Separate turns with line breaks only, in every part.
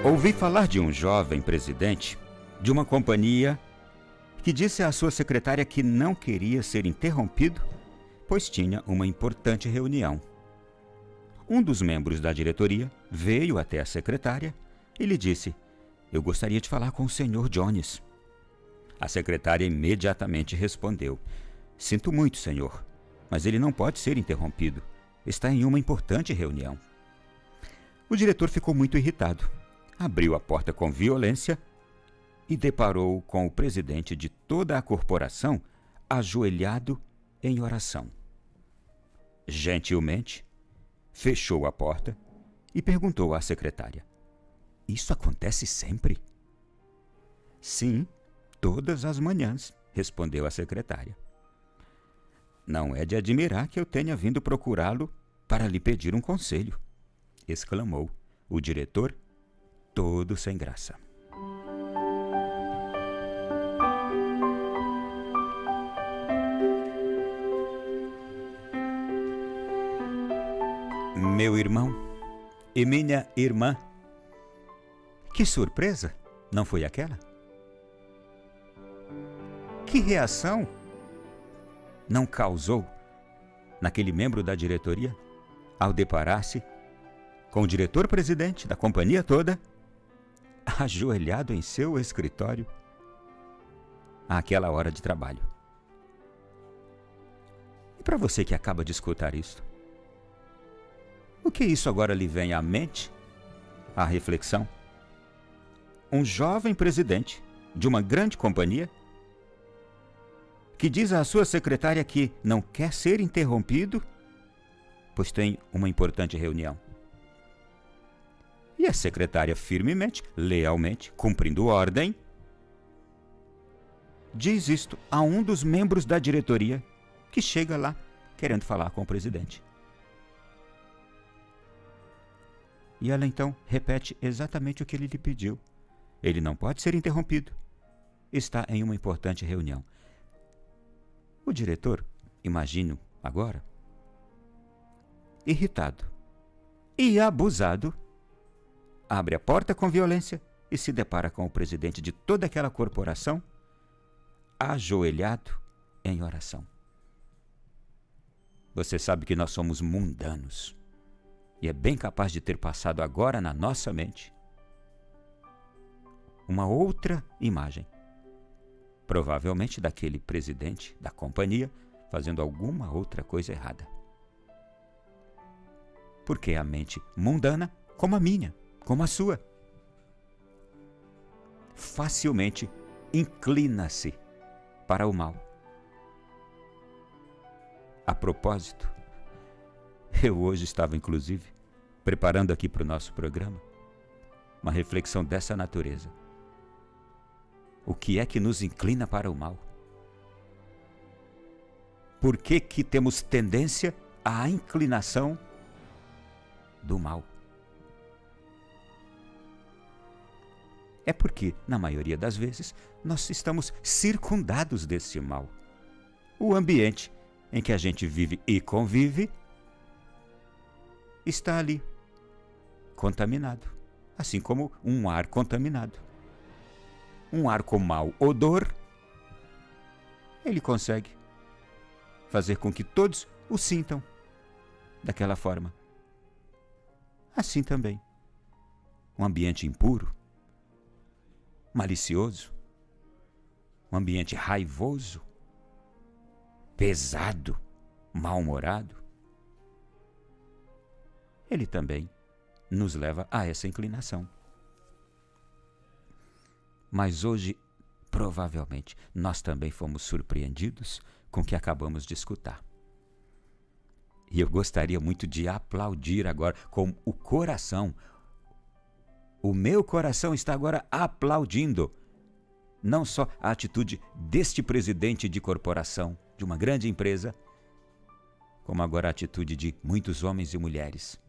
Ouvi falar de um jovem presidente de uma companhia que disse à sua secretária que não queria ser interrompido, pois tinha uma importante reunião. Um dos membros da diretoria veio até a secretária e lhe disse: "Eu gostaria de falar com o Sr. Jones." A secretária imediatamente respondeu: "Sinto muito, senhor, mas ele não pode ser interrompido. Está em uma importante reunião." O diretor ficou muito irritado. Abriu a porta com violência e deparou com o presidente de toda a corporação ajoelhado em oração. Gentilmente, fechou a porta e perguntou à secretária: "Isso acontece sempre?" "Sim, todas as manhãs", respondeu a secretária. "Não é de admirar que eu tenha vindo procurá-lo para lhe pedir um conselho", exclamou o diretor, todo sem graça. Meu irmão e minha irmã, que surpresa, não foi aquela? Que reação não causou naquele membro da diretoria ao deparar-se com o diretor-presidente da companhia toda ajoelhado em seu escritório àquela hora de trabalho? E para você que acaba de escutar isso, o que isso agora lhe vem à mente, à reflexão? Um jovem presidente de uma grande companhia que diz à sua secretária que não quer ser interrompido, pois tem uma importante reunião. E a secretária firmemente, lealmente, cumprindo ordem, diz isto a um dos membros da diretoria que chega lá querendo falar com o presidente. E ela então repete exatamente o que ele lhe pediu. Ele não pode ser interrompido. Está em uma importante reunião. O diretor, imagino agora, irritado e abusado, abre a porta com violência e se depara com o presidente de toda aquela corporação ajoelhado em oração. Você sabe que nós somos mundanos e é bem capaz de ter passado agora na nossa mente uma outra imagem, provavelmente daquele presidente da companhia fazendo alguma outra coisa errada. Porque a mente mundana, como a minha, como a sua, facilmente inclina-se para o mal. A propósito, eu hoje estava inclusive preparando aqui para o nosso programa uma reflexão dessa natureza. O que é que nos inclina para o mal? Por que que temos tendência à inclinação do mal? É porque, na maioria das vezes, nós estamos circundados desse mal. O ambiente em que a gente vive e convive está ali, contaminado, assim como um ar contaminado. Um ar com mau odor, ele consegue fazer com que todos o sintam daquela forma. Assim também, um ambiente impuro, malicioso, um ambiente raivoso, pesado, mal-humorado, ele também nos leva a essa inclinação. Mas hoje, provavelmente, nós também fomos surpreendidos com o que acabamos de escutar. E eu gostaria muito de aplaudir agora com o coração. O meu coração está agora aplaudindo não só a atitude deste presidente de corporação, de uma grande empresa, como agora a atitude de muitos homens e mulheres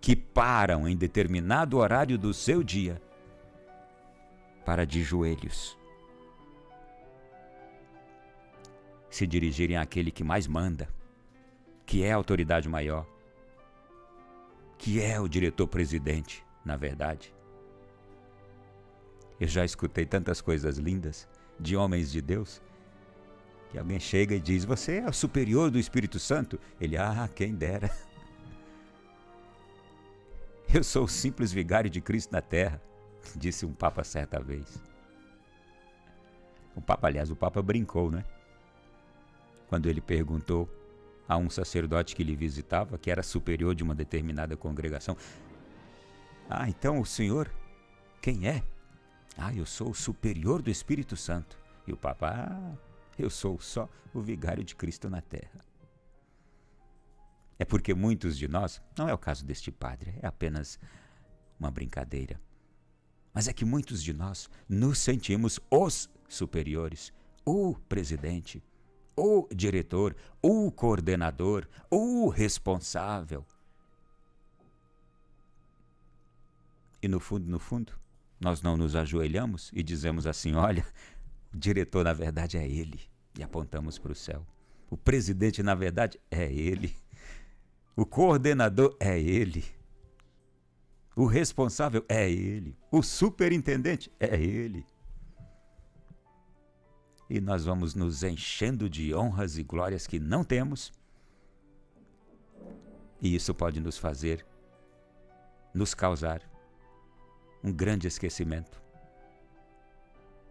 que param em determinado horário do seu dia para de joelhos se dirigirem àquele que mais manda, que é a autoridade maior, que é o diretor-presidente, na verdade, Eu já escutei tantas coisas lindas de homens de Deus, que alguém chega e diz: você é o superior do Espírito Santo? Ele: quem dera. Eu sou o simples vigário de Cristo na terra, disse um papa certa vez. O papa brincou, né? Quando ele perguntou a um sacerdote que lhe visitava, que era superior de uma determinada congregação: então o senhor, quem é? Eu sou o superior do Espírito Santo. E o papa: eu sou só o vigário de Cristo na terra. É porque muitos de nós, não é o caso deste padre, é apenas uma brincadeira, mas é que muitos de nós nos sentimos os superiores, o presidente, o diretor, o coordenador, o responsável. E no fundo, nós não nos ajoelhamos e dizemos assim: olha, o diretor na verdade é ele, e apontamos para o céu. O presidente na verdade é ele. O coordenador é ele. O responsável é ele. O superintendente é ele. E nós vamos nos enchendo de honras e glórias que não temos. E isso pode nos causar um grande esquecimento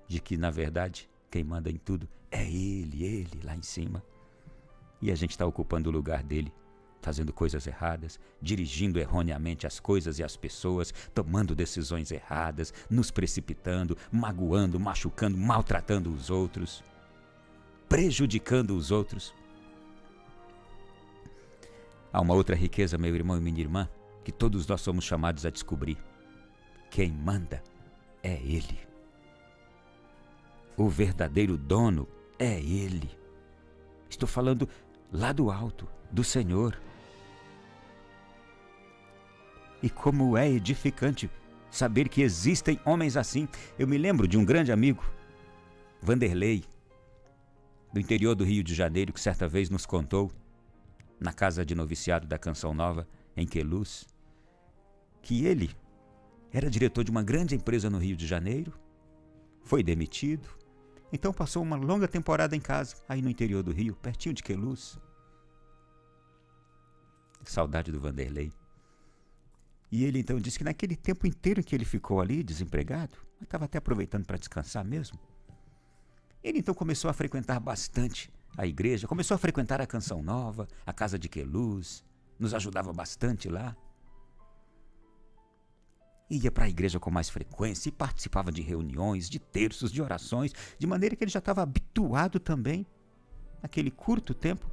de que, na verdade, quem manda em tudo é ele lá em cima. E a gente está ocupando o lugar dele, fazendo coisas erradas, dirigindo erroneamente as coisas e as pessoas, tomando decisões erradas, nos precipitando, magoando, machucando, maltratando os outros, prejudicando os outros. Há uma outra riqueza, meu irmão e minha irmã, que todos nós somos chamados a descobrir. Quem manda é Ele. O verdadeiro dono é Ele. Estou falando lá do alto, do Senhor. E como é edificante saber que existem homens assim. Eu me lembro de um grande amigo, Vanderlei, do interior do Rio de Janeiro, que certa vez nos contou, na casa de noviciado da Canção Nova, em Queluz, que ele era diretor de uma grande empresa no Rio de Janeiro, foi demitido, então passou uma longa temporada em casa, aí no interior do Rio, pertinho de Queluz. Saudade do Vanderlei. E ele então disse que naquele tempo inteiro que ele ficou ali, desempregado, estava até aproveitando para descansar mesmo, ele então começou a frequentar bastante a igreja, começou a frequentar a Canção Nova, a casa de Queluz, nos ajudava bastante lá. Ia para a igreja com mais frequência e participava de reuniões, de terços, de orações, de maneira que ele já estava habituado também, naquele curto tempo,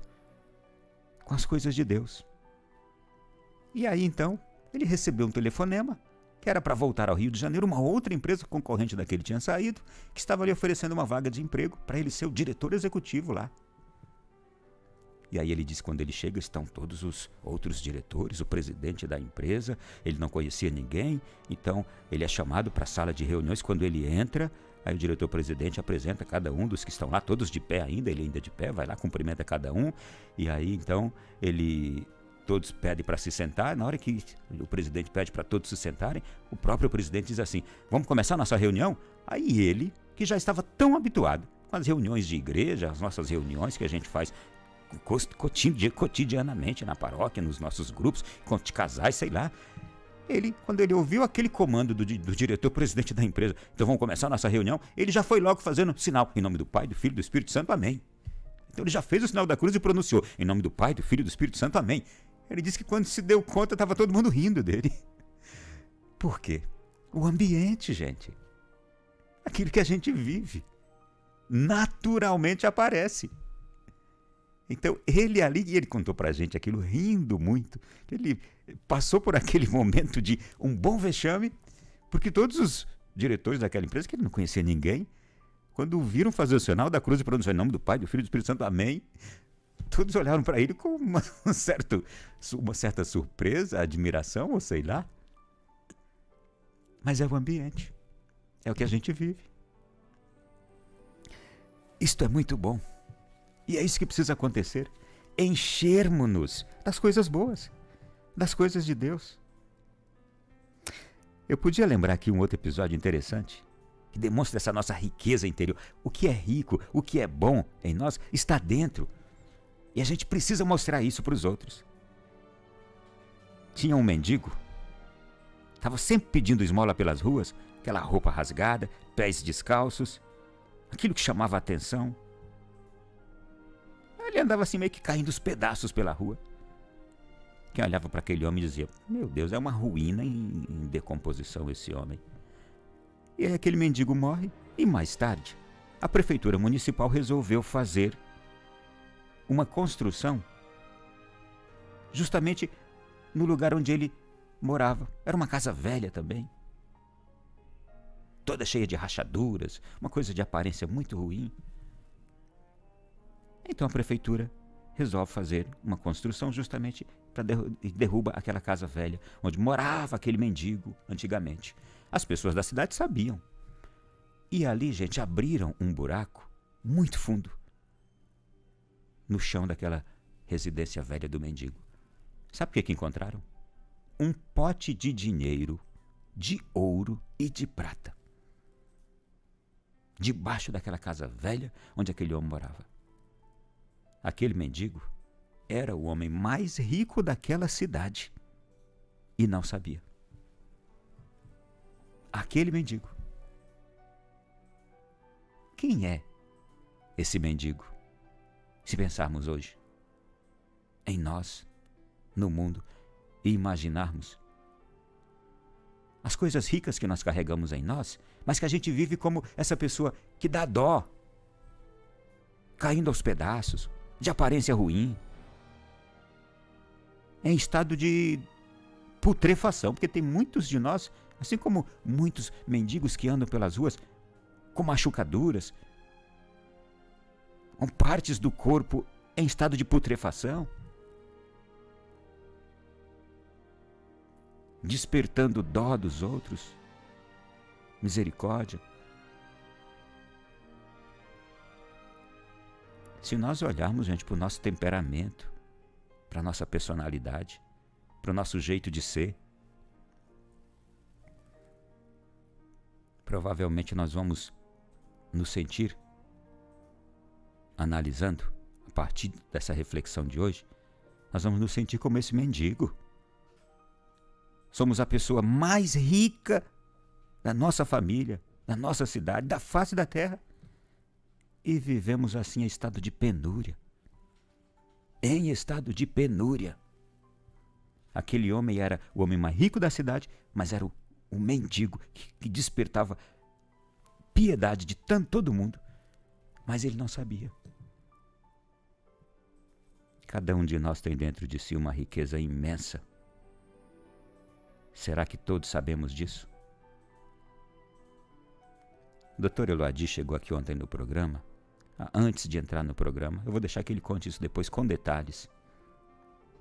com as coisas de Deus. E aí então, ele recebeu um telefonema, que era para voltar ao Rio de Janeiro, uma outra empresa concorrente da que ele tinha saído, que estava lhe oferecendo uma vaga de emprego para ele ser o diretor executivo lá. E aí ele disse que quando ele chega estão todos os outros diretores, o presidente da empresa, ele não conhecia ninguém, então ele é chamado para a sala de reuniões. Quando ele entra, aí o diretor-presidente apresenta cada um dos que estão lá, todos de pé ainda, ele ainda de pé, vai lá, cumprimenta cada um, e aí então todos pedem para se sentar. Na hora que o presidente pede para todos se sentarem, o próprio presidente diz assim: vamos começar a nossa reunião? Aí ele, que já estava tão habituado com as reuniões de igreja, as nossas reuniões que a gente faz cotidianamente na paróquia, nos nossos grupos, de casais, sei lá. Quando ele ouviu aquele comando do diretor-presidente da empresa, então vamos começar a nossa reunião, ele já foi logo fazendo sinal, em nome do Pai, do Filho e do Espírito Santo, amém. Então ele já fez o sinal da cruz e pronunciou, em nome do Pai, do Filho e do Espírito Santo, amém. Ele disse que quando se deu conta, estava todo mundo rindo dele. Por quê? O ambiente, gente. Aquilo que a gente vive, naturalmente aparece. Então, ele ali, e ele contou pra gente aquilo rindo muito, que ele passou por aquele momento de um bom vexame, porque todos os diretores daquela empresa, que ele não conhecia ninguém, quando viram fazer o sinal da cruz e pronunciar em nome do Pai, do Filho e do Espírito Santo, amém, todos olharam para ele com uma certa surpresa, admiração, ou sei lá. Mas é o ambiente, é o que a gente vive. Isto é muito bom. E é isso que precisa acontecer, enchermos-nos das coisas boas, das coisas de Deus. Eu podia lembrar aqui um outro episódio interessante, que demonstra essa nossa riqueza interior. O que é rico, o que é bom em nós está dentro. E a gente precisa mostrar isso para os outros. Tinha um mendigo, estava sempre pedindo esmola pelas ruas, aquela roupa rasgada, pés descalços, aquilo que chamava a atenção. Ele andava assim meio que caindo os pedaços pela rua. Quem olhava para aquele homem dizia: meu Deus, é uma ruína em decomposição esse homem. E aí aquele mendigo morre e mais tarde a prefeitura municipal resolveu fazer uma construção justamente no lugar onde ele morava. Era uma casa velha também, toda cheia de rachaduras, uma coisa de aparência muito ruim. Então a prefeitura resolve fazer uma construção justamente para derrubar aquela casa velha onde morava aquele mendigo antigamente. As pessoas da cidade sabiam. E ali, gente, abriram um buraco muito fundo no chão daquela residência velha do mendigo. Sabe o que encontraram? Um pote de dinheiro, de ouro e de prata, debaixo daquela casa velha onde aquele homem morava. Aquele mendigo era o homem mais rico daquela cidade e não sabia. Aquele mendigo. Quem é esse mendigo? Se pensarmos hoje em nós, no mundo, e imaginarmos as coisas ricas que nós carregamos em nós, mas que a gente vive como essa pessoa que dá dó, caindo aos pedaços, de aparência ruim, em estado de putrefação, porque tem muitos de nós, assim como muitos mendigos que andam pelas ruas com machucaduras, com partes do corpo em estado de putrefação, despertando dó dos outros, misericórdia. Se nós olharmos, gente, para o nosso temperamento, para a nossa personalidade, para o nosso jeito de ser, provavelmente nós vamos nos sentir, analisando, a partir dessa reflexão de hoje, nós vamos nos sentir como esse mendigo. Somos a pessoa mais rica da nossa família, da nossa cidade, da face da terra. E vivemos assim em estado de penúria. Em estado de penúria. Aquele homem era o homem mais rico da cidade, mas era o mendigo que despertava piedade de todo mundo. Mas ele não sabia. Cada um de nós tem dentro de si uma riqueza imensa. Será que todos sabemos disso? O Dr. Eloadi chegou aqui ontem no programa. Antes de entrar no programa, eu vou deixar que ele conte isso depois com detalhes.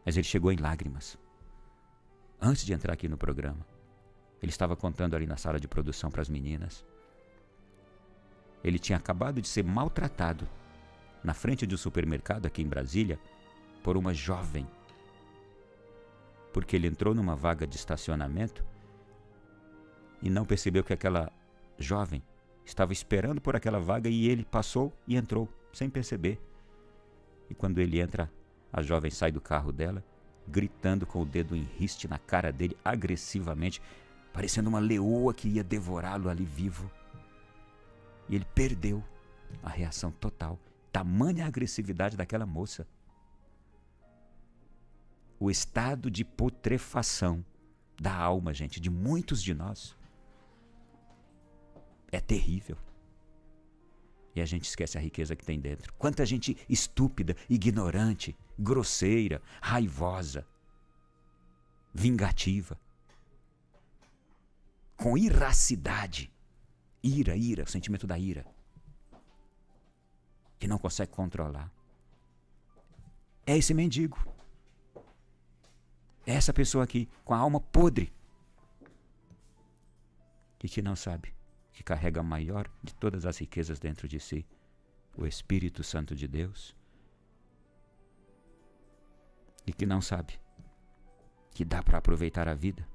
Mas ele chegou em lágrimas. Antes de entrar aqui no programa, ele estava contando ali na sala de produção para as meninas. Ele tinha acabado de ser maltratado na frente de um supermercado aqui em Brasília por uma jovem, porque ele entrou numa vaga de estacionamento e não percebeu que aquela jovem estava esperando por aquela vaga e ele passou e entrou sem perceber. E quando ele entra, a jovem sai do carro dela, gritando com o dedo em riste na cara dele, agressivamente, parecendo uma leoa que ia devorá-lo ali vivo. E ele perdeu a reação total, tamanha a agressividade daquela moça. O estado de putrefação da alma, gente, de muitos de nós, é terrível. E a gente esquece a riqueza que tem dentro. Quanta gente estúpida, ignorante, grosseira, raivosa, vingativa, com iracidade. Ira, o sentimento da ira, que não consegue controlar. É esse mendigo. É essa pessoa aqui, com a alma podre, e que não sabe que carrega a maior de todas as riquezas dentro de si, o Espírito Santo de Deus, e que não sabe que dá para aproveitar a vida,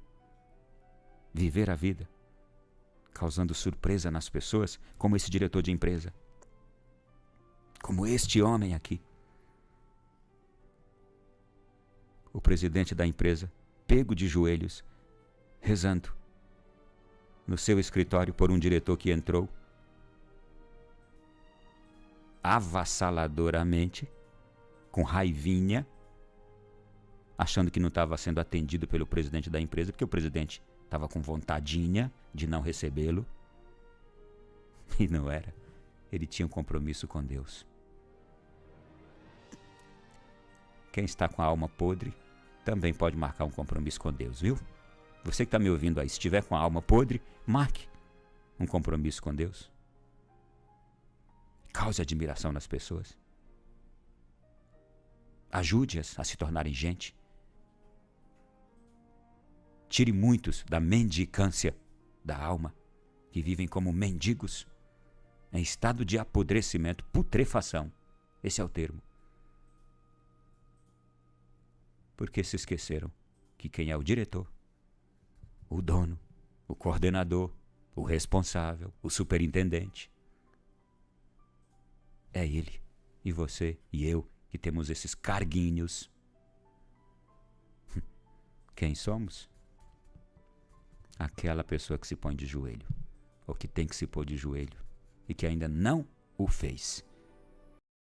viver a vida, causando surpresa nas pessoas, como esse diretor de empresa, como este homem aqui. O presidente da empresa, pego de joelhos, rezando no seu escritório por um diretor que entrou avassaladoramente, com raivinha, achando que não estava sendo atendido pelo presidente da empresa, porque o presidente estava com vontadinha de não recebê-lo. E não era. Ele tinha um compromisso com Deus. Quem está com a alma podre também pode marcar um compromisso com Deus, viu? Você que está me ouvindo aí, se estiver com a alma podre, marque um compromisso com Deus. Cause admiração nas pessoas. Ajude-as a se tornarem gente. Tire muitos da mendicância da alma, que vivem como mendigos, em estado de apodrecimento, putrefação. Esse é o termo. Porque se esqueceram que quem é o diretor, o dono, o coordenador, o responsável, o superintendente, é ele e você e eu que temos esses carguinhos. Quem somos? Aquela pessoa que se põe de joelho, ou que tem que se pôr de joelho, e que ainda não o fez.